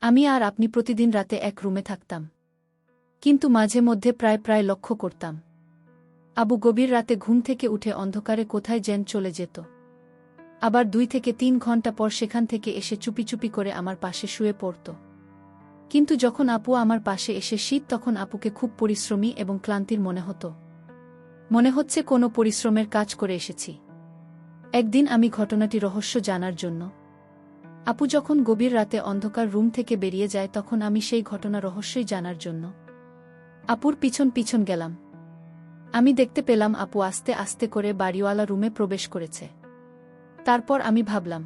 আমি আর আপনি প্রতিদিন রাতে এক রুমে থাকতাম। কিন্তু মাঝে মধ্যে প্রায় লক্ষ্য করতাম আবু গভীর রাতে ঘুম থেকে উঠে অন্ধকারে কোথায় যেন চলে যেত। আবার 2 থেকে 3 ঘন্টা পর সেখান থেকে এসে চুপি চুপি করে আমার পাশে শুয়ে পড়ত। কিন্তু যখন আপু আমার পাশে এসে শীত তখন আপুকে খুব পরিশ্রমী এবং ক্লান্তির মনে হতো। মনে হচ্ছে কোনো পরিশ্রমের কাজ করে এসেছি। একদিন আমি ঘটনাটি রহস্য জানার জন্য আপু যখন গভীর রাতে অন্ধকার রুম থেকে বেরিয়ে যায় তখন আমি সেই ঘটনা রহস্যই জানার জন্য আপুর পিছন পিছন গেলাম। আমি দেখতে পেলাম আপু আস্তে আস্তে করে বাড়িওয়ালা রুমে প্রবেশ করেছে। তারপর আমি ভাবলাম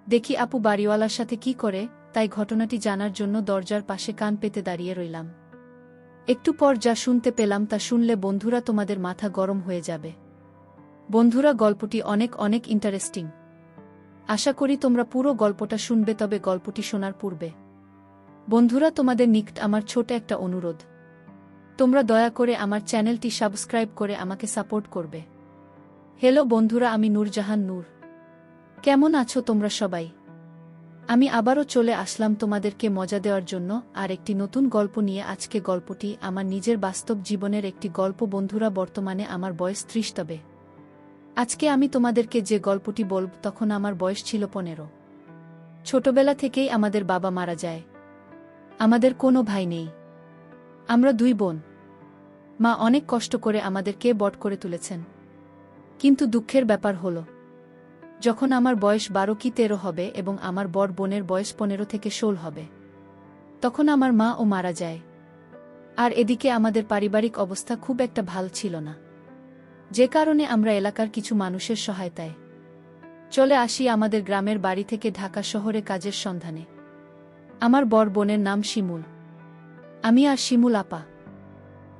দেখি আপু বাড়িওয়ালার সাথে কি করে, তাই ঘটনাটি জানার জন্য দরজার পাশে কান পেতে দাঁড়িয়ে রইলাম। একটু পর যা শুনতে পেলাম তা শুনলে বন্ধুরা তোমাদের মাথা গরম হয়ে যাবে। বন্ধুরা, গল্পটি অনেক ইন্টারেস্টিং। আশা করি তোমরা পুরো গল্পটা শুনবে। তবে গল্পটি শোনার পূর্বে বন্ধুরা, তোমাদের নিকট আমার ছোট একটা অনুরোধ, তোমরা দয়া করে আমার চ্যানেলটি সাবস্ক্রাইব করে আমাকে সাপোর্ট করবে। হ্যালো বন্ধুরা, আমি নূরজাহান নূর। কেমন আছো তোমরা সবাই? আমি আবারও চলে আসলাম তোমাদেরকে মজা দেওয়ার জন্য আর একটি নতুন গল্প নিয়ে। আজকে গল্পটি আমার নিজের বাস্তব জীবনের একটি গল্প। বন্ধুরা, বর্তমানে আমার বয়স 30। তবে আজকে আমি তোমাদেরকে যে গল্পটি বলব তখন আমার বয়স ছিল 15। ছোটবেলা থেকেই আমাদের বাবা মারা যায়। আমাদের কোনো ভাই নেই, আমরা 2 বোন। মা অনেক কষ্ট করে আমাদেরকে বড় করে তুলেছেন। কিন্তু দুঃখের ব্যাপার হলো, যখন আমার বয়স 12 কি 13 হবে এবং আমার বড় বোনের বয়স 15 থেকে 16 হবে, তখন আমার মা ও মারা যায়। আর এদিকে আমাদের পারিবারিক অবস্থা খুব একটা ভালো ছিল না, যে কারণে আমরা এলাকার কিছু মানুষের সহায়তায় চলে আসি আমাদের গ্রামের বাড়ি থেকে ঢাকা শহরে কাজের সন্ধানে। আমার বড় বোনের নাম শিমুল। আমি আর শিমুল আপা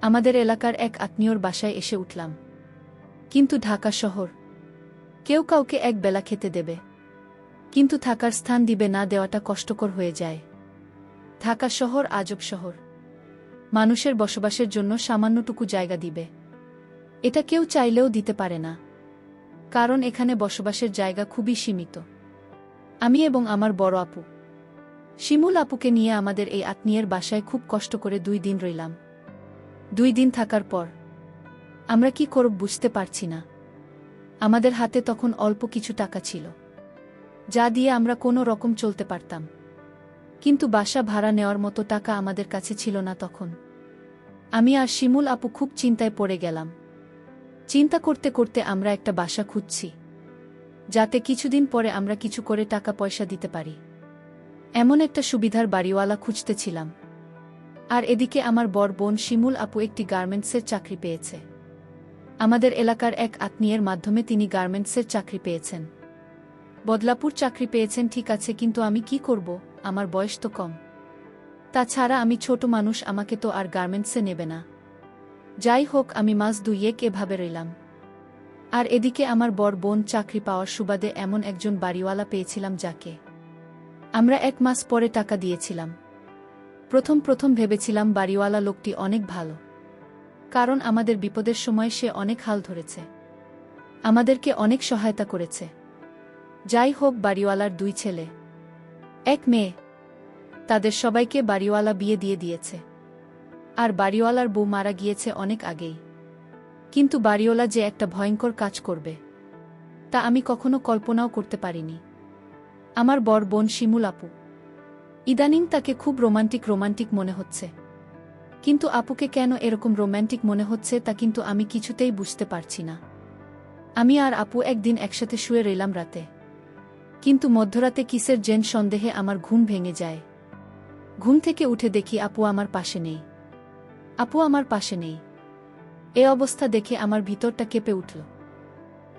আমাদের এলাকার এক আত্মীয়র বাসায় এসে উঠলাম। কিন্তু ঢাকা শহর, কেউ কাউকে এক বেলা খেতে দেবে, কিন্তু থাকার স্থান দিবে না, দেওয়াটা কষ্টকর হয়ে যায়। ঢাকা শহর আজব শহর। মানুষের বসবাসের জন্য সামান্যটুকু জায়গা দিবে, এটা কেউ চাইলেও দিতে পারে না, কারণ এখানে বসবাসের জায়গা খুবই সীমিত। আমি এবং আমার বড় আপু শিমুল আপুকে নিয়ে আমাদের এই আত্মীয়ের বাসায় খুব কষ্ট করে 2 দিন রইলাম। 2 দিন থাকার পর আমরা কি করব বুঝতে পারছি না। আমাদের হাতে তখন অল্প কিছু টাকা ছিল, যা দিয়ে আমরা কোনো রকম চলতে পারতাম। কিন্তু বাসা ভাড়া নেওয়ার মতো টাকা আমাদের কাছে ছিল না তখন। আমি আর শিমুল আপু খুব চিন্তায় পড়ে গেলাম। চিন্তা করতে করতে আমরা একটা বাসা খুঁজছি, যাতে কিছুদিন পরে আমরা কিছু করে টাকা পয়সা দিতে পারি, এমন একটা সুবিধার বাড়িওয়ালা খুঁজতেছিলাম। আর এদিকে আমার বড় বোন শিমুল আপু একটি গার্মেন্টসের চাকরি পেয়েছে। আমাদের এলাকার এক আত্মীয়ের মাধ্যমে তিনি গার্মেন্টসের চাকরি পেয়েছেন। বদলাপুর চাকরি পেয়েছেন, ঠিক আছে, কিন্তু আমি কি করব, আমার বয়স তো কম। তাছাড়া আমি ছোট মানুষ, আমাকে তো আর গার্মেন্টসে নেবে না। যাই হোক, আমি মাস 2 এভাবে রইলাম। আর এদিকে আমার বড় বোন চাকরি পাওয়ার সুবাদে এমন একজন বাড়িওয়ালা পেয়েছিলাম, যাকে আমরা 1 মাস পরে টাকা দিয়েছিলাম। প্রথম ভেবেছিলাম বাড়িওয়ালা লোকটি অনেক ভালো, কারণ আমাদের বিপদের সময় সে অনেক হাল ধরেছে, আমাদেরকে অনেক সহায়তা করেছে। যাই হোক, বাড়িওয়ালার 2 ছেলে 1 মেয়ে, তাদের সবাইকে বাড়িওয়ালা বিয়ে দিয়ে দিয়েছে। আর বাড়িওয়ালার বউ মারা গিয়েছে অনেক আগেই। কিন্তু বাড়িওয়ালা যে একটা ভয়ঙ্কর কাজ করবে, তা আমি কখনো কল্পনাও করতে পারিনি। আমার বড় বোন শিমুল আপু ইদানিং তাকে খুব রোমান্টিক মনে হচ্ছে। কিন্তু আপুকে কেন এরকম রোমান্টিক মনে হচ্ছে তা কিন্তু আমি কিছুতেই বুঝতে পারছি না। আমি আর আপু একদিন একসাথে শুয়ে রইলাম রাতে, কিন্তু মধ্যরাতে কিসের জেন সন্দেহে আমার ঘুম ভেঙে যায়। ঘুম থেকে উঠে দেখি আপু আমার পাশে নেই। আপু আমার পাশে নেই। এ অবস্থা দেখে আমার ভিতরটা কেঁপে উঠল।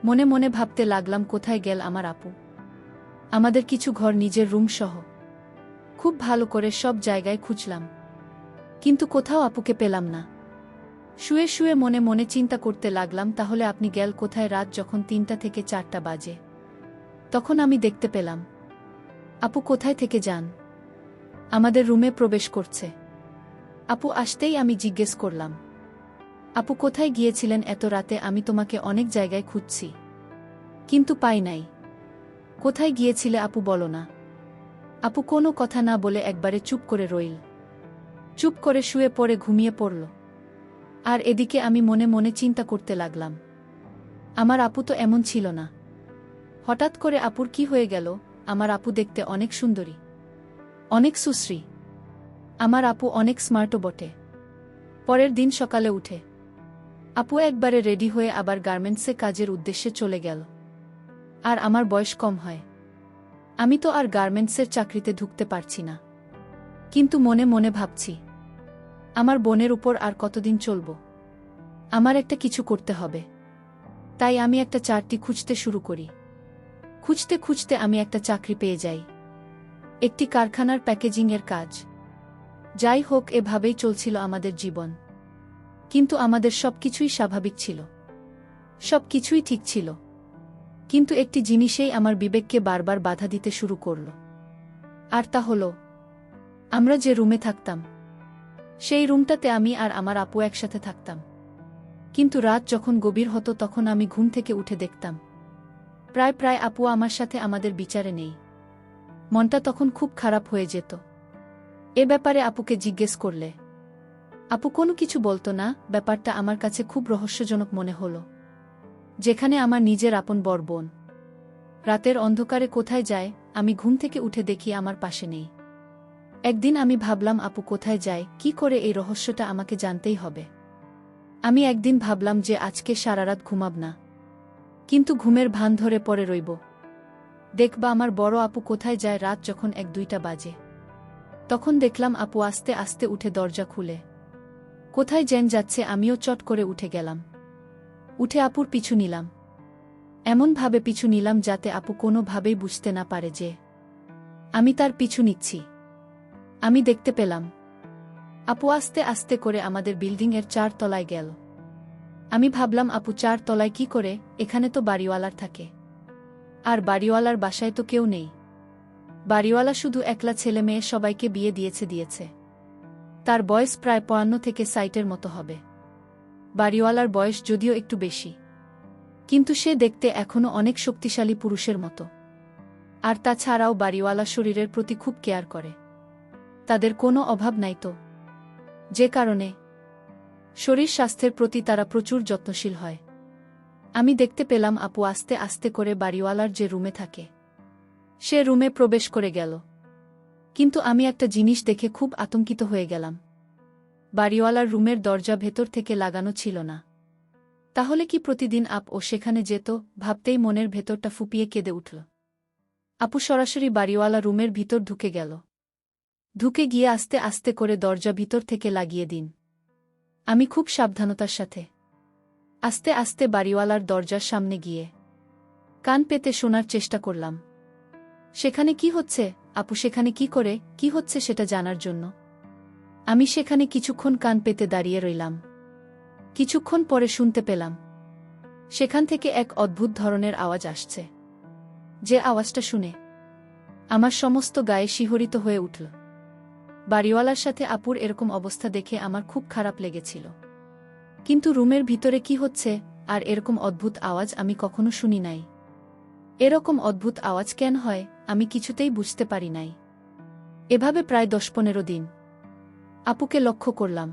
মনে মনে ভাবতে লাগলাম, কোথায় গেল আমার আপু। আমাদের কিছু ঘর, নিজের রুম সহ খুব ভালো করে সব জায়গায় খুঁজলাম, কিন্তু কোথাও আপুকে পেলাম না। শুয়ে শুয়ে মনে মনে চিন্তা করতে লাগলাম, তাহলে আপনি গেল কোথায়। রাত যখন 3টা থেকে 4টা বাজে, তখন আমি দেখতে পেলাম আপু কোথায় থেকে যান আমাদের রুমে প্রবেশ করছে। আপু আসতেই আমি জিজ্ঞেস করলাম, আপু কোথায় গিয়েছিলেন এত রাতে? আমি তোমাকে অনেক জায়গায় খুঁজছি, কিন্তু পাই নাই। কোথায় গিয়েছিলে আপু, বলো না। আপু কোনো কথা না বলে একবারে চুপ করে রইল। চুপ করে শুয়ে পড়ে ঘুমিয়ে পড়ল। আর এদিকে আমি মনে মনে চিন্তা করতে লাগলাম, আমার আপু তো এমন ছিল না। হঠাৎ করে আপুর কি হয়ে গেল? আমার আপু দেখতে অনেক সুন্দরী, অনেক সুশ্রী। আমার আপু অনেক স্মার্টও বটে। পরের দিন সকালে উঠে আপু একবারে রেডি হয়ে আবার গার্মেন্টসে কাজের উদ্দেশ্যে চলে গেল। আর আমার বয়স কম হয়, আমি তো আর গার্মেন্টসের চাকরিতে ঢুকতে পারছি না। কিন্তু মনে মনে ভাবছি, আমার বোনের উপর আর কতদিন চলব? আমার একটা কিছু করতে হবে। তাই আমি একটা চাকরি খুঁজতে শুরু করি। খুঁজতে খুঁজতে আমি একটা চাকরি পেয়ে যাই, একটি কারখানার প্যাকেজিংয়ের কাজ। যাই হোক, এভাবেই চলছিল আমাদের জীবন। কিন্তু আমাদের সবকিছুই স্বাভাবিক ছিল, সবকিছুই ঠিক ছিল। কিন্তু একটি জিনিসেই আমার বিবেককে বারবার বাধা দিতে শুরু করল। আর তা হল, আমরা যে রুমে থাকতাম, সেই রুমটাতে আমি আর আমার আপু একসাথে থাকতাম। কিন্তু রাত যখন গভীর হতো তখন আমি ঘুম থেকে উঠে দেখতাম প্রায় প্রায় আপু আমার সাথে আমাদের বিচারে নেই। মনটা তখন খুব খারাপ হয়ে যেত। এ ব্যাপারে আপুকে জিজ্ঞেস করলে আপু কোনো কিছু বলতো না। ব্যাপারটা আমার কাছে খুব রহস্যজনক মনে হলো। যেখানে আমার নিজের আপন বড় বোন রাতের অন্ধকারে কোথায় যায়, আমি ঘুম থেকে উঠে দেখি আমার পাশে নেই। একদিন আমি ভাবলাম আপু কোথায় যায়, কি করে, এই রহস্যটা আমাকে জানতেই হবে। আমি একদিন ভাবলাম যে আজকে সারারাত ঘুমাব না, কিন্তু ঘুমের ভান ধরে পড়ে রইব। দেখবা আমার বড় আপু কোথায় যায়। রাত যখন 1-2টা বাজে, তখন দেখলাম আপু আস্তে আস্তে উঠে দরজা খুলে কোথায় যেন যাচ্ছে। আমিও চট করে উঠে গেলাম। উঠে আপুর পিছু নিলাম। এমনভাবে পিছু নিলাম যাতে আপু কোনোভাবেই বুঝতে না পারে যে আমি তার পিছু নিচ্ছি। আমি দেখতে পেলাম আপু আস্তে আস্তে করে আমাদের বিল্ডিংয়ের 4 তলায় গেল। আমি ভাবলাম আপু 4 তলায় কি করে? এখানে তো বাড়িওয়ালার থাকে, আর বাড়িওয়ালার বাসায় তো কেউ নেই। বাড়িওয়ালা শুধু একলা ছেলে মেয়ে সবাইকে বিয়ে দিয়েছে। তার বয়স প্রায় 55 থেকে 60-এর মতো হবে। বাড়িওয়ালার বয়স যদিও একটু বেশি, কিন্তু সে দেখতে এখনও অনেক শক্তিশালী পুরুষের মতো। আর তাছাড়াও বাড়িওয়ালা শরীরের প্রতি খুব কেয়ার করে। তাদের কোনো অভাব নাই তো, যে কারণে শরীর স্বাস্থ্যের প্রতি তারা প্রচুর যত্নশীল হয়। আমি দেখতে পেলাম আপু আস্তে আস্তে করে বাড়িওয়ালার যে রুমে থাকে সে রুমে প্রবেশ করে গেল। কিন্তু আমি একটা জিনিস দেখে খুব আতঙ্কিত হয়ে গেলাম। বাড়িওয়ালার রুমের দরজা ভেতর থেকে লাগানো ছিল না। তাহলে কি প্রতিদিন ও সেখানে যেত? ভাবতেই মনের ভেতরটা ফুপিয়ে কেঁদে উঠল। আপু সরাসরি বাড়িওয়ালা রুমের ভিতর ঢুকে গেল। ঢুকে গিয়ে আস্তে আস্তে করে দরজা ভিতর থেকে লাগিয়ে দিন। আমি খুব সাবধানতার সাথে আস্তে আস্তে বাড়িওয়ালার দরজার সামনে গিয়ে কান পেতে শোনার চেষ্টা করলাম সেখানে কি হচ্ছে। আপু সেখানে কি করে, কি হচ্ছে সেটা জানার জন্য আমি সেখানে কিছুক্ষণ কান পেতে দাঁড়িয়ে রইলাম। কিছুক্ষণ পরে শুনতে পেলাম সেখান থেকে এক অদ্ভুত ধরনের আওয়াজ আসছে। যে আওয়াজটা শুনে আমার সমস্ত গায়ে শিহরিত হয়ে উঠল। বাড়িওয়ালার সাথে আপুর এরকম অবস্থা দেখে আমার খুব খারাপ লেগেছিল। কিন্তু রুমের ভিতরে কি হচ্ছে আর এরকম অদ্ভুত আওয়াজ আমি কখনো শুনি নাই। এরকম অদ্ভুত আওয়াজ কেন হয় আমি কিছুতেই বুঝতে পারি নাই। এভাবে প্রায় 10-15 দিন আপুকে লক্ষ্য করলাম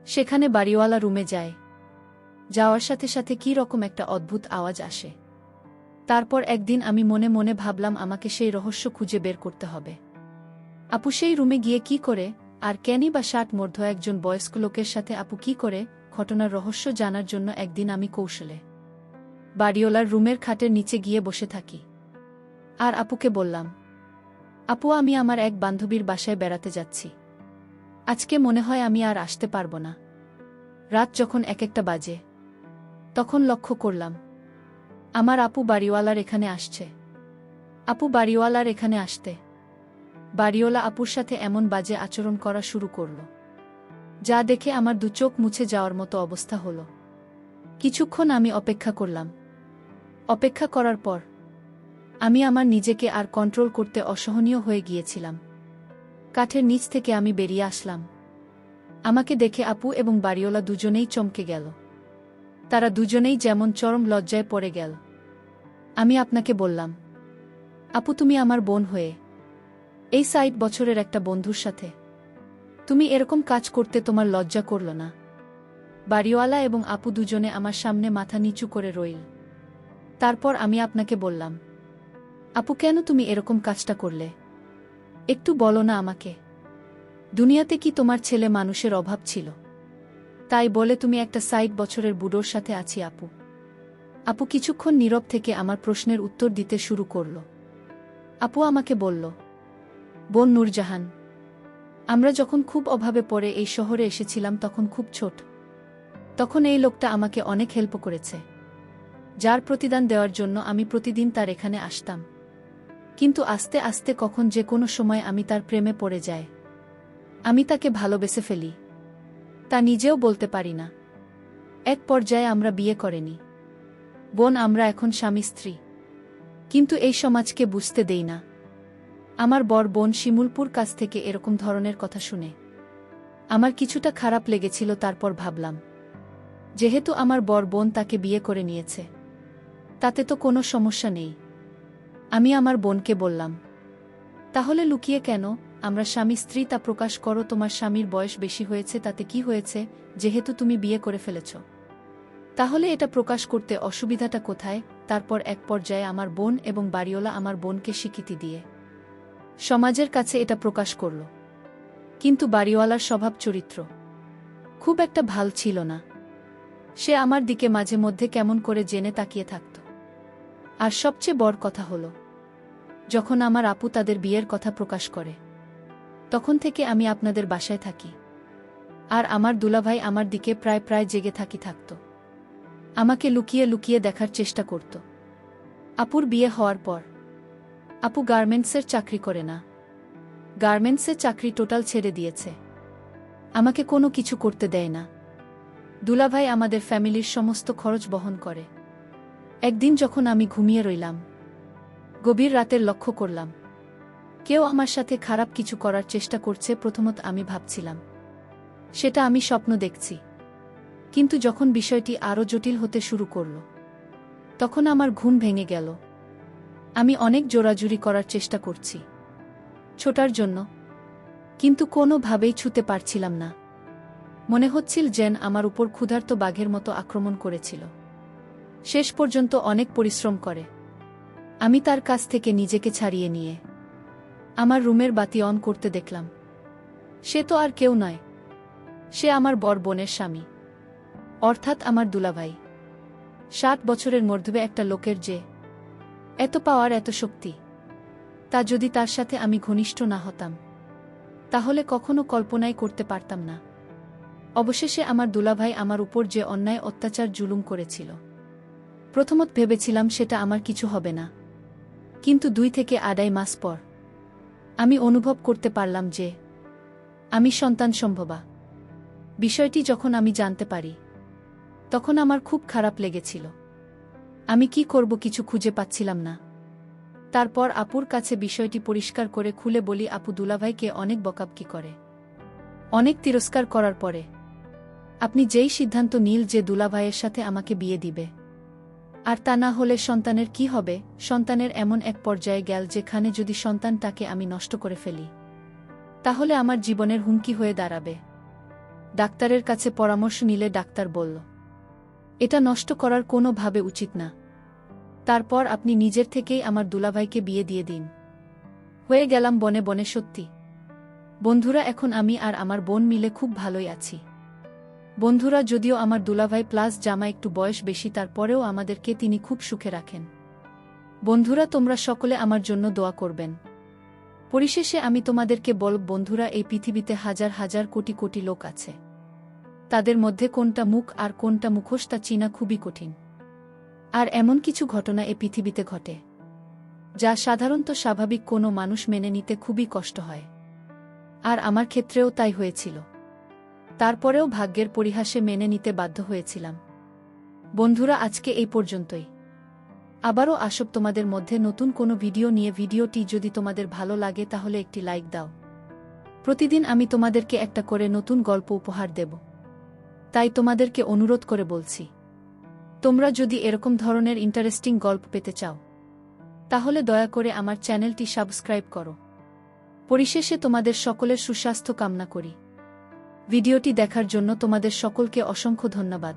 সেখানে বাড়িওয়ালা রুমে যায়। যাওয়ার সাথে সাথে কি রকম একটা অদ্ভুত আওয়াজ আসে। তারপর একদিন আমি মনে মনে ভাবলাম আমাকে সেই রহস্য খুঁজে বের করতে হবে। আপু সেই রুমে গিয়ে কি করে, আর কেনই বা 60 মধ্য একজন বয়স্ক লোকের সাথে আপু কি করে, ঘটনার রহস্য জানার জন্য একদিন আমি কৌশলে বাড়িওয়ালার রুমের খাটের নিচে গিয়ে বসে থাকি। আর আপুকে বললাম, আপু আমি আমার এক বান্ধবীর বাসায় বেড়াতে যাচ্ছি। আজকে মনে হয় আমি আর আসতে পারবো না। রাত যখন 1-1টা বাজে তখন লক্ষ্য করলাম আমার আপু বাড়িওয়ালার এখানে আসছে। আপু বাড়িওয়ালার এখানে আসতে বাড়িওয়ালা আপুর সাথে এমন বাজে আচরণ করা শুরু করল যা দেখে আমার 2 চোখ মুছে যাওয়ার মতো অবস্থা হলো। কিছুক্ষণ আমি অপেক্ষা করলাম। অপেক্ষা করার পর আমি আমার নিজেকে আর কন্ট্রোল করতে অসহনীয় হয়ে গিয়েছিলাম। কাঠের নিচ থেকে আমি বেরিয়ে আসলাম। আমাকে দেখে আপু এবং বাড়িওয়ালা দুজনেই চমকে গেল। তারা দুজনেই যেমন চরম লজ্জায় পড়ে গেল। আমি আপনাকে বললাম, আপু তুমি আমার বোন হয়ে এই ৬০ বছরের একটা বন্ধুর সাথে তুমি এরকম কাজ করতে তোমার লজ্জা করল না? বাড়িওয়ালা এবং আপু দুজনে আমার সামনে মাথা নিচু করে রইল। তারপর আমি আপনাকে বললাম, আপু কেন তুমি এরকম কাজটা করলে? একটু বলো না আমাকে। দুনিয়াতে কি তোমার ছেলে মানুষের অভাব ছিল? তাই বলে তুমি একটা ৬০ বছরের বুড়োর সাথে আছি? আপু আপু কিছুক্ষণ নীরব থেকে আমার প্রশ্নের উত্তর দিতে শুরু করল। আপু আমাকে বলল, বোন নূরজাহান, আমরা যখন খুব অভাবে পড়ে এই শহরে এসেছিলাম তখন খুব ছোট। তখন এই লোকটা আমাকে অনেক হেল্প করেছে, যার প্রতিদান দেওয়ার জন্য আমি প্রতিদিন তার এখানে আসতাম। কিন্তু আস্তে আস্তে কখন যে কোনো সময় আমি তার প্রেমে পড়ে যাই। আমি তাকে ভালোবেসে ফেলি, তা নিজেও বলতে পারি না। এক পর্যায়ে আমরা বিয়ে করিনি বোন, আমরা এখন স্বামী স্ত্রী। কিন্তু এই সমাজকে বুঝতে দেই না। আমার বর বোন শিমুলপুর কাছ থেকে এরকম ধরনের কথা শুনে আমার কিছুটা খারাপ লেগেছিল। তারপর ভাবলাম, যেহেতু আমার বর বোন তাকে বিয়ে করে নিয়েছে, তাতে তো কোনো সমস্যা নেই। আমি আমার বোনকে বললাম, তাহলে লুকিয়ে কেন? আমরা স্বামী স্ত্রী তা প্রকাশ করো। তোমার স্বামীর বয়স বেশি হয়েছে, তাতে কি হয়েছে? যেহেতু তুমি বিয়ে করে ফেলেছ, তাহলে এটা প্রকাশ করতে অসুবিধাটা কোথায়? তারপর এক পর্যায়ে আমার বোন এবং বাড়িওয়ালা আমার বোনকে স্বীকৃতি দিয়ে সমাজের কাছে এটা প্রকাশ করল। কিন্তু বাড়িওয়ালার স্বভাব চরিত্র খুব একটা ভাল ছিল না। সে আমার দিকে মাঝে মধ্যে কেমন করে জেনে তাকিয়ে থাকত। আর সবচেয়ে বড় কথা হলো, যখন আমার আপু তাদের বিয়ের কথা প্রকাশ করে, তখন থেকে আমি আপনাদের বাসায় থাকি। আর আমার দুলাভাই আমার দিকে প্রায় প্রায় জেগে থাকত। আমাকে লুকিয়ে লুকিয়ে দেখার চেষ্টা করত। আপুর বিয়ে হওয়ার পর আপু গার্মেন্টসের চাকরি করে না। গার্মেন্টসের চাকরি টোটাল ছেড়ে দিয়েছে। আমাকে কোনো কিছু করতে দেয় না। দুলাভাই আমাদের ফ্যামিলির সমস্ত খরচ বহন করে। একদিন যখন আমি ঘুমিয়ে রইলাম, গভীর রাতের লক্ষ্য করলাম কেউ আমার সাথে খারাপ কিছু করার চেষ্টা করছে। প্রথমত আমি ভাবছিলাম সেটা আমি স্বপ্ন দেখছি, কিন্তু যখন বিষয়টি আরও জটিল হতে শুরু করল, তখন আমার ঘুম ভেঙে গেল। আমি অনেক জোরাজুরি করার চেষ্টা করছি ছোটার জন্য, কিন্তু কোনোভাবেই ছুতে পারছিলাম না। মনে হচ্ছিল যেন আমার উপর ক্ষুধার্ত বাঘের মতো আক্রমণ করেছিল। শেষ পর্যন্ত অনেক পরিশ্রম করে আমি তার কাছ থেকে নিজেকে ছাড়িয়ে নিয়ে আমার রুমের বাতি অন করতে দেখলাম। সে তো আর কেউ নয়, সে আমার বর বোনের স্বামী, অর্থাৎ আমার দুলাভাই। 60 বছরের মধ্যে একটা লোকের যে এত পাওয়ার, এত শক্তি, তা যদি তার সাথে আমি ঘনিষ্ঠ না হতাম, তাহলে কখনো কল্পনাই করতে পারতাম না। অবশেষে আমার দুলাভাই আমার উপর যে অন্যায় অত্যাচার জুলুম করেছিল, প্রথমত ভেবেছিলাম সেটা আমার কিছু হবে না, কিন্তু 2 থেকে 2.5 মাস পর আমি অনুভব করতে পারলাম যে আমি সন্তান সম্ভবা। বিষয়টি যখন আমি জানতে পারি, তখন আমার খুব খারাপ লেগেছিল। আমি কি করব কিছু খুঁজে পাচ্ছিলাম না। তারপর আপুর কাছে বিষয়টি পরিষ্কার করে খুলে বলি, আপু দুলাভাইকে অনেক বকাবকি করে, অনেক তিরস্কার করার পরে আপনি যেই সিদ্ধান্ত নিল যে দুলাভাইয়ের সাথে আমাকে বিয়ে দিবে, আর তা না হলে সন্তানের কি হবে? সন্তানের এমন এক পর্যায়ে গেল যেখানে যদি সন্তানটাকে আমি নষ্ট করে ফেলি, তাহলে আমার জীবনের হুমকি হয়ে দাঁড়াবে। ডাক্তারের কাছে পরামর্শ নিলে ডাক্তার বলল, এটা নষ্ট করার কোনোভাবে উচিত না। তারপর আপনি নিজের থেকেই আমার দুলাভাইকে বিয়ে দিয়ে দিন। হয়ে গেলাম বনে বনে সত্যি। বন্ধুরা, এখন আমি আর আমার বোন মিলে খুব ভালোই আছি। বন্ধুরা, যদিও আমার দুলাভাই প্লাস জামা একটু বয়স বেশি, তারপরেও আমাদেরকে তিনি খুব সুখে রাখেন। বন্ধুরা, তোমরা সকলে আমার জন্য দোয়া করবেন। পরিশেষে আমি তোমাদেরকে বলব, বন্ধুরা, এই পৃথিবীতে হাজার হাজার কোটি কোটি লোক আছে। তাদের মধ্যে কোনটা মুখ আর কোনটা মুখোশ তা চিনা খুবই কঠিন। আর এমন কিছু ঘটনা এ পৃথিবীতে ঘটে যা সাধারণত স্বাভাবিক কোনো মানুষ মেনে নিতে খুবই কষ্ট হয়। আর আমার ক্ষেত্রেও তাই হয়েছিল। তারপরেও ভাগ্যের পরিহাসে মেনে নিতে বাধ্য হয়েছিলাম। বন্ধুরা, আজকে এই পর্যন্তই। আবারও আসব তোমাদের মধ্যে নতুন কোনো ভিডিও নিয়ে। ভিডিওটি যদি তোমাদের ভালো লাগে তাহলে একটি লাইক দাও। প্রতিদিন আমি তোমাদেরকে একটা করে নতুন গল্প উপহার দেব, তাই তোমাদেরকে অনুরোধ করে বলছি, তোমরা যদি এরকম ধরনের ইন্টারেস্টিং গল্প পেতে চাও, তাহলে দয়া করে আমার চ্যানেলটি সাবস্ক্রাইব করো। পরিশেষে তোমাদের সকলের সুস্বাস্থ্য কামনা করি। ভিডিওটি দেখার জন্য তোমাদের সকলকে অসংখ্য ধন্যবাদ।